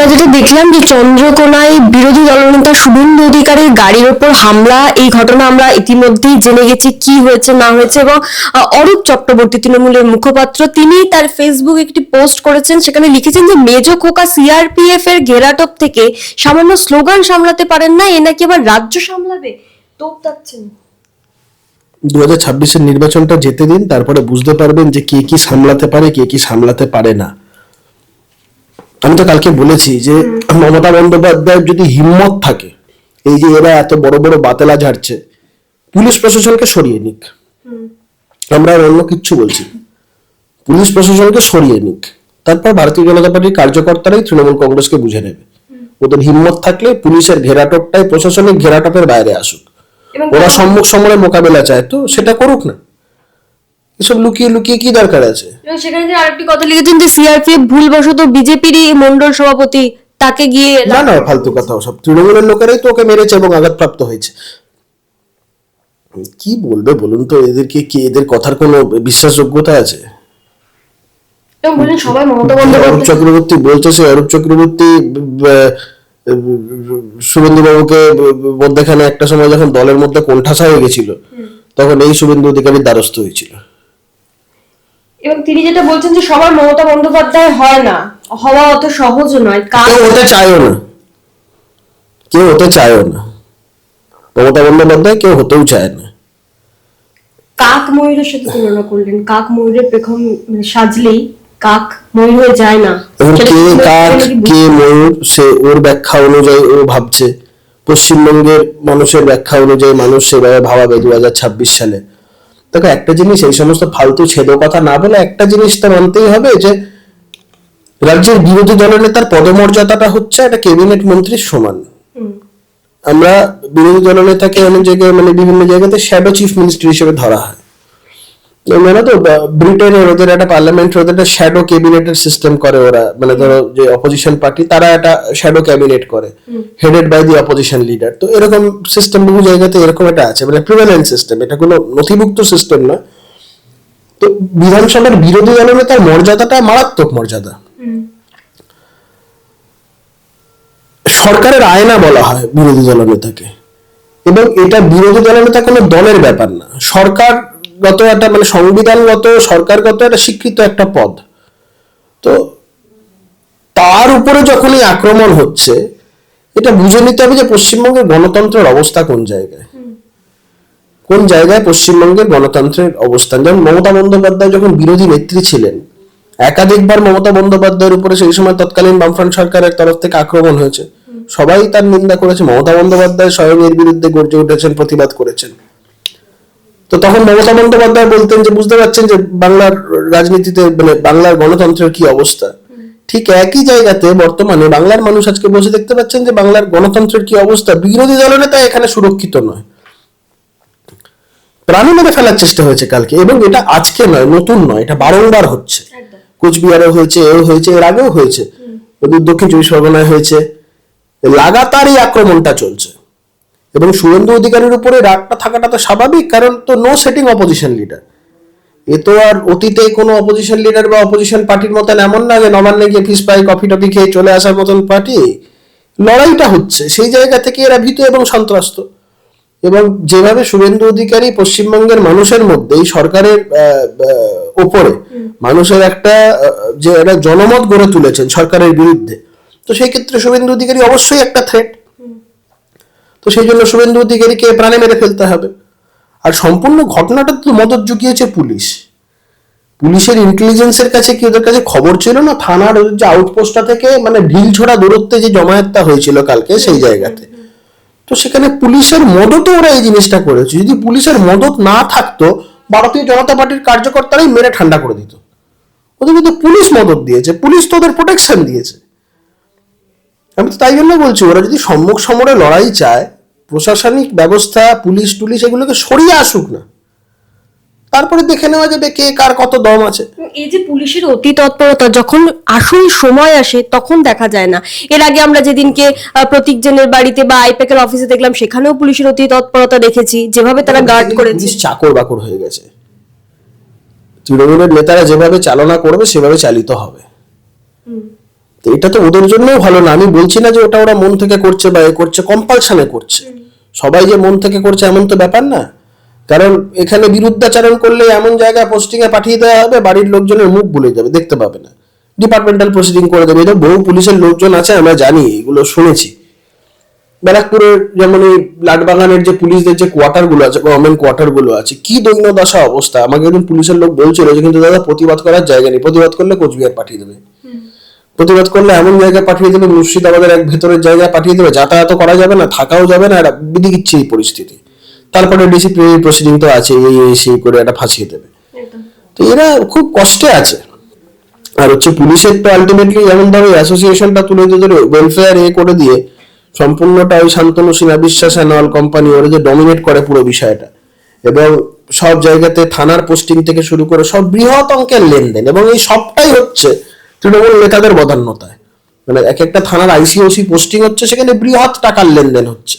যেটা দেখলাম যে চন্দ্রকোনায় বিরোধী দলনেতা শুভেন্দু অধিকারীর গাড়ির ওপর হামলা, এই ঘটনা আমরা ইতিমধ্যেই জেনে গেছি কি হয়েছে না হয়েছে। এবং অরূপ চক্রবর্তী, তৃণমূলের মুখপাত্র, তিনি তার ফেসবুকে একটি পোস্ট করেছেন, সেখানে লিখেছেন যে মেজো খোকা সিআরপিএফ এর ঘেরাটোপ থেকে সামান্য স্লোগান সামলাতে পারেন না, এ নাকি আবার রাজ্য সামলাবে। তোপ দাচ্ছেন। 2026-এর নির্বাচনটা যেতে দিন, তারপরে বুঝতে পারবেন যে কে কি সামলাতে পারে, কে কি সামলাতে পারে না। আমি তো কালকে বলেছি যে মমতা বন্দ্যোপাধ্যায়ের যদি হিম্মত থাকে, এই যে এরা এত বড় বড় বাতেলা ঝাড়ছে, পুলিশ প্রশাসনকে সরিয়ে নিক। আমরা আর অন্য কিচ্ছু বলছি, পুলিশ প্রশাসনকে সরিয়ে নিক, তারপর ভারতীয় জনতা পার্টির কার্যকর্তারাই তৃণমূল কংগ্রেসকে বুঝে নেবে। ওদের হিম্মত থাকলে পুলিশের ঘেরাটোপটাই প্রশাসনিক ঘেরাটোপের বাইরে আসুক। ওরা সম্মুখ সমরে মোকাবেলা চায় তো সেটা করুক না, এসব লুকিয়ে লুকিয়ে কি দরকার আছে। এবং সেখানে যে আরেকটি কথা লিখেছেন যে সিআরপিএফ ভুলবশত বিজেপিরই মন্ডল সভাপতি, তাকে গিয়ে না না ফালতু কথা, সব তৃণমূলের লোকেরাই তো ওকে মেরেছে এবং আঘাতপ্রাপ্ত হয়েছে। কি বলবে বলুন তো, এদেরকে কি, এদের কথার কোনো বিশ্বাসযোগ্যতা আছে? সবাই মমতা বন্দ্যোপাধ্যায়, অরূপ চক্রবর্তী বলতেছে, অরূপ চক্রবর্তী শুভেন্দু বাবুকে মধ্যখানে একটা সময় যখন দলের মধ্যে কোণঠাসা হয়ে গেছিল, তখন এই শুভেন্দু অধিকারীর দ্বারস্থ হয়েছিল। এবং তিনি যেটা বলছেন যে সবার মমতা বন্দ্যোপাধ্যায় হয় না, হওয়া অত সহজ নয়, কেউ হতে চায়ও না, কেউ হতে চায়ও না, মমতা বন্দ্যোপাধ্যায় কেউ হতেও চায় না। কাক ময়ূরের সাথে তুলনা করলেন, কাক ময়ূরের পেখম সাজলেই কাক ময়ূর হয়ে যায় না। কে কাক কে ময়ূর, সে ওর ব্যাখ্যা অনুযায়ী ও ভাবছে, পশ্চিমবঙ্গের মানুষের ব্যাখ্যা অনুযায়ী মানুষ সেভাবে ভাবাবে 2026 সালে। দেখো একটা জিনিস, এই সমস্ত ফালতু ছেদ কথা না বলে একটা জিনিস তো মানতেই হবে যে রাজ্যের বিরোধী দলনেতার পদমর্যাদাটা হচ্ছে একটা ক্যাবিনেট মন্ত্রীর সমান। আমরা বিরোধী দলনেতাকে অনেক জায়গায়, মানে বিভিন্ন জায়গাতে শ্যাডো চিফ মিনিস্টার হিসেবে ধরা হয়। মানে তো ব্রিটেনের ওদের একটা পার্লামেন্ট, ওদের একটা শ্যাডো ক্যাবিনেটের সিস্টেম করে ওরা, মানে ধরো যে অপোজিশন পার্টি তারা একটা শ্যাডো ক্যাবিনেট করে, headed by the opposition leader. তো এরকম সিস্টেম বহু জায়গাতে এরকম একটা আছে, মানে প্রিভ্যালেন্ট সিস্টেম, এটা কোনো নথিভুক্ত সিস্টেম না। তো বিধানসভার বিরোধী দলনেতার মর্যাদাটা মারাত্মক মর্যাদা। সরকারের আয়না বলা হয় বিরোধী দলনেতাকে, এবং এটা বিরোধী দলনেতা কোনো দলের ব্যাপার না, সরকারগত একটা, মানে সংবিধানগত সরকারগত একটা স্বীকৃত একটা পদ। তো তার উপরে যখন এই আক্রমণ হচ্ছে, এটা বুঝে নিতে হবে যে পশ্চিমবঙ্গের গণতন্ত্রের অবস্থা কোন জায়গায়, কোন জায়গায় পশ্চিমবঙ্গের গণতন্ত্রের অবস্থান। যেমন মমতা বন্দ্যোপাধ্যায় যখন বিরোধী নেত্রী ছিলেন, একাধিকবার মমতা বন্দ্যোপাধ্যায়ের উপরে সেই সময় তৎকালীন বামফ্রন্ট সরকারের তরফ থেকে আক্রমণ হয়েছে, সবাই তার নিন্দা করেছে, মমতা বন্দ্যোপাধ্যায় স্বয়ং এর বিরুদ্ধে গর্জে উঠেছেন, প্রতিবাদ করেছেন। তো তখন মমতা বন্দ্যোপাধ্যায় বলতেন যে বুঝতে পারছেন যে বাংলার রাজনীতিতে, মানে বাংলার গণতন্ত্রের কি অবস্থা। ঠিক একই জায়গাতে বর্তমানে বাংলার মানুষ আজকে বসে দেখতে পাচ্ছেন যে বাংলার গণতন্ত্রের কি অবস্থা। বিরোধী দলনেতা এখানে সুরক্ষিত নয়, প্রাণী মেরে ফেলার চেষ্টা হয়েছে কালকে, এবং এটা আজকে নয়, নতুন নয়, এটা বারংবার হচ্ছে। কোচবিহারে হয়েছে, এও হয়েছে, এর আগেও হয়েছে, দক্ষিণ চব্বিশ পরগনায় হয়েছে, লাগাতার এই আক্রমণটা চলছে। এবং শুভেন্দু অধিকারীর উপরে রাগটা থাকাটা তো স্বাভাবিক, কারণ তো নো সেটিং অপোজিশন লিডার। এ তো আর অতীতে কোনো অপোজিশন লিডার বা অপোজিশন পার্টির মতন এমন না যে নবান্নে গিয়ে ফিস পাই কফি টফি খেয়ে চলে আসার মতন পার্টি। লড়াইটা হচ্ছে, সেই জায়গা থেকে এরা ভীত এবং সন্ত্রস্ত। এবং যেভাবে শুভেন্দু অধিকারী পশ্চিমবঙ্গের মানুষের মধ্যে, এই সরকারের ওপরে মানুষের একটা যে একটা জনমত গড়ে তুলেছেন সরকারের বিরুদ্ধে, তো সেই ক্ষেত্রে শুভেন্দু অধিকারী অবশ্যই একটা থ্রেট। তো সেই জন্য শুভেন্দু অধিকারীকে প্রাণে মেরে ফেলতে হবে। আর সম্পূর্ণ ঘটনাটা তো মদত জুগিয়েছে পুলিশ। পুলিশের ইন্টেলিজেন্সের কাছে কি ওদের কাছে খবর ছিল না থানার যে আউটপোস্টটা থেকে, মানে ঢিল ছোড়া দূরত্বে যে জমায়েতটা হয়েছিল কালকে সেই জায়গাতে, তো সেখানে পুলিশের মদতে ওরা এই জিনিসটা করেছে। যদি পুলিশের মদত না থাকতো, ভারতীয় জনতা পার্টির কার্যকর্তারাই মেরে ঠান্ডা করে দিত। ওদের কিন্তু পুলিশ মদত দিয়েছে, পুলিশ তো ওদের প্রোটেকশন দিয়েছে। আমি তো তাই জন্য বলছি, ওরা যদি সম্মুখ সমরে লড়াই চায়, প্রশাসনিক ব্যবস্থা, পুলিশ টুলিশ এগুলোকে সরিয়ে আসুক না, তারপরে দেখে নেওয়া যাবে কে কার কত দম আছে। এই যে পুলিশের অতি তৎপরতা যখন আসল সময় আসে তখন দেখা যায় না। এর আগে আমরা যেদিনকে প্রতীক জেনের বাড়িতে বা আইপ্যাক এর অফিসে দেখলাম, সেখানেও পুলিশের অতি তৎপরতা দেখেছি, যেভাবে তারা গার্ড করেছে। চাকর বাকর হয়ে গেছে, তৃণমূলের নেতারা যেভাবে চালনা করবে সেভাবে চালিত হবে। তো এটা তো ওদের জন্যও ভালো না। আমি বলছি না যে ওটা ওরা মন থেকে করছে বা এ করছে, কম্পালশনে করছে। সবাই যে মন থেকে করছে এমন তো ব্যাপার না। কারণ এখানে বিরুদ্ধাচরণ করলে এমন জায়গায় পোস্টিং এ পাঠিয়ে দেওয়া হবে, বাড়ির লোকজনের মুখ ভুলে যাবে, দেখতে পাবে না, ডিপার্টমেন্টাল প্রসিডিং করে দেবে। এটা বহু পুলিশের লোকজন আছে, আমরা জানি, এগুলো শুনেছি। ব্যারাকপুরের যেমন এই লাটবাগানের যে পুলিশদের যে কোয়ার্টার গুলো আছে, গভর্নমেন্ট কোয়ার্টার গুলো আছে, কি দৈন্যদশা অবস্থা। আমাকে একজন পুলিশের লোক বলছিল যে কিন্তু দাদা প্রতিবাদ করার জায়গা নেই, প্রতিবাদ করলে কোচবিহার পাঠিয়ে দেবে, প্রতিবাদ করলে এমন জায়গায় পাঠিয়ে দেবে, মুর্শিদাবাদের এক ভেতরের জায়গায় পাঠিয়ে দেবে, যাতায়াত করা যাবে না, থাকাও যাবে না, একটা বিদিকিচ্ছি এই পরিস্থিতি। তারপরে ডিসিপ্লিনারি প্রসিডিং তো আছে, এই সেই করে একটা ফাঁসিয়ে দেবে। তো এরা খুব কষ্টে আছে। আর হচ্ছে পুলিশের তো আলটিমেটলি যেমন ধরো অ্যাসোসিয়েশনটা তুলে ধরে ওয়েলফেয়ার করে দিয়ে সম্পূর্ণটা ওই শান্তনু সিনহা বিশ্বাস অ্যান্ড অল কোম্পানি ওরা যে ডমিনেট করে পুরো বিষয়টা, এবং সব জায়গাতে থানার পোস্টিং থেকে শুরু করে সব বৃহৎ অঙ্কের লেনদেন, এবং এই সবটাই হচ্ছে তৃণমূল নেতাদের বদান্যতায়। মানে এক একটা থানার আইসিওসি পোস্টিং হচ্ছে, সেখানে বৃহৎ টাকার লেনদেন হচ্ছে।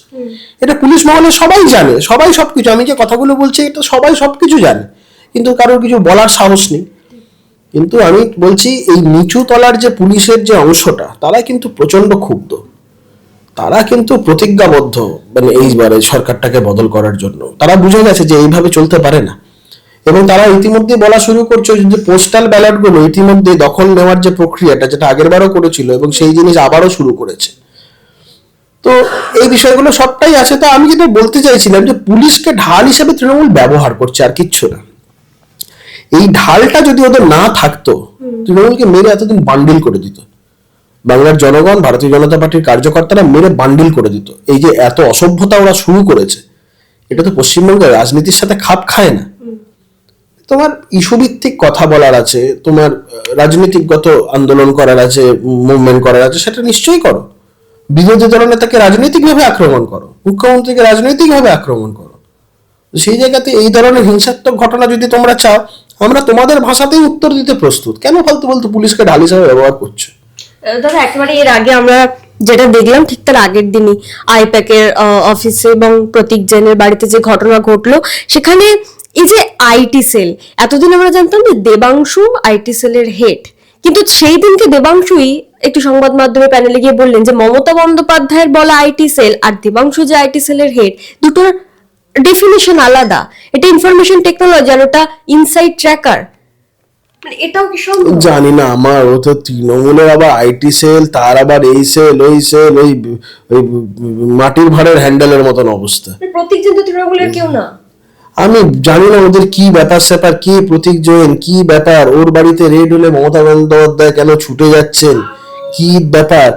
এটা পুলিশ মহলে সবাই জানে, সবাই সবকিছু, আমি যে কথাগুলো বলছি এটা সবাই সবকিছু জানে, কিন্তু কারোর কিছু বলার সাহস নেই। কিন্তু আমি বলছি এই নিচু তলার যে পুলিশের যে অংশটা, তারা কিন্তু প্রচন্ড ক্ষুব্ধ, তারা কিন্তু প্রতিজ্ঞাবদ্ধ, মানে এইবারে সরকারটাকে বদল করার জন্য। তারা বুঝে গেছে যে এইভাবে চলতে পারে না, এবং তারা ইতিমধ্যে বলা শুরু করছে যে পোস্টাল ব্যালট গুলো ইতিমধ্যে দখল নেওয়ার যে প্রক্রিয়াটা, যেটা আগের বারও করেছিল এবং সেই জিনিস আবারও শুরু করেছে। তো এই বিষয়গুলো সবটাই আছে। তো আমি যেটা বলতে চাইছিলাম যে পুলিশকে ঢাল হিসেবে তৃণমূল ব্যবহার করছে, আর কিচ্ছু না। এই ঢালটা যদি ওদের না থাকতো, তৃণমূলকে মেরে এতদিন বান্ডিল করে দিত বাংলার জনগণ, ভারতীয় জনতা পার্টির কার্যকর্তারা মেরে বান্ডিল করে দিত। এই যে এত অসভ্যতা ওরা শুরু করেছে, এটা তো পশ্চিমবঙ্গের রাজনীতির সাথে খাপ খায় না। তোমার ইস্যু ভিত্তিক কথা বলার আছে, তোমার রাজনীতিগত আন্দোলন করার আছে, মুভমেন্ট করার আছে, সেটা নিশ্চয়ই করো। বিরোধী দলনেতাকে রাজনৈতিকভাবে আক্রমণ করো, মুখ্যমন্ত্রীকে রাজনৈতিকভাবে আক্রমণ করো। সেই জায়গাতে এই ধরনের হিংসাত্মক ঘটনা যদি তোমরা চাও, আমরা তোমাদের ভাষাতেই উত্তর দিতে প্রস্তুত। কেন ফালতু বলতো পুলিশকে ঢাল হিসাবে ব্যবহার করছো? দাদা একেবারে এর আগে আমরা যেটা দেখলাম ঠিক তার আগের দিনই আইপ্যাকের অফিসে এবং প্রতীক জৈনের বাড়িতে যে ঘটনা ঘটলো, সেখানে এই যে আইটি সেল, এতদিন আমরা জানতাম যে দেবাংশু আইটি সেলের হেড, কিন্তু সেই দিনকে দেবাংশুই একটি সংবাদ মাধ্যমে প্যানেলে গিয়ে বললেন যে মমতা বন্দ্যোপাধ্যায়ের বলা আইটি সেল আর দেবাংশু যে আইটি সেলের হেড, দুটোর ডেফিনিশন আলাদা। এটা ইনফরমেশন টেকনোলজি আর ওটা ইনসাইড ট্র্যাকার। মানে এটাও কি সম্ভব? জানি না, আমার ও তো তৃণমূলের আবার আইটি সেল, তার আবার এই সেল ওই সেল, ওই ওই মাটির ভাড়ের হ্যান্ডেলের মতন অবস্থা। প্রতীক জৈন তো তৃণমূলের কেউ না। আমি জানি না ওদের কি ব্যাপার স্যাপার, কি প্রতীক জৈন, কি ব্যাপার, ওর বাড়িতে রেড হলে মমতা বন্দ্যোপাধ্যায় কেন ছুটে যাচ্ছেন, কি ব্যাপার।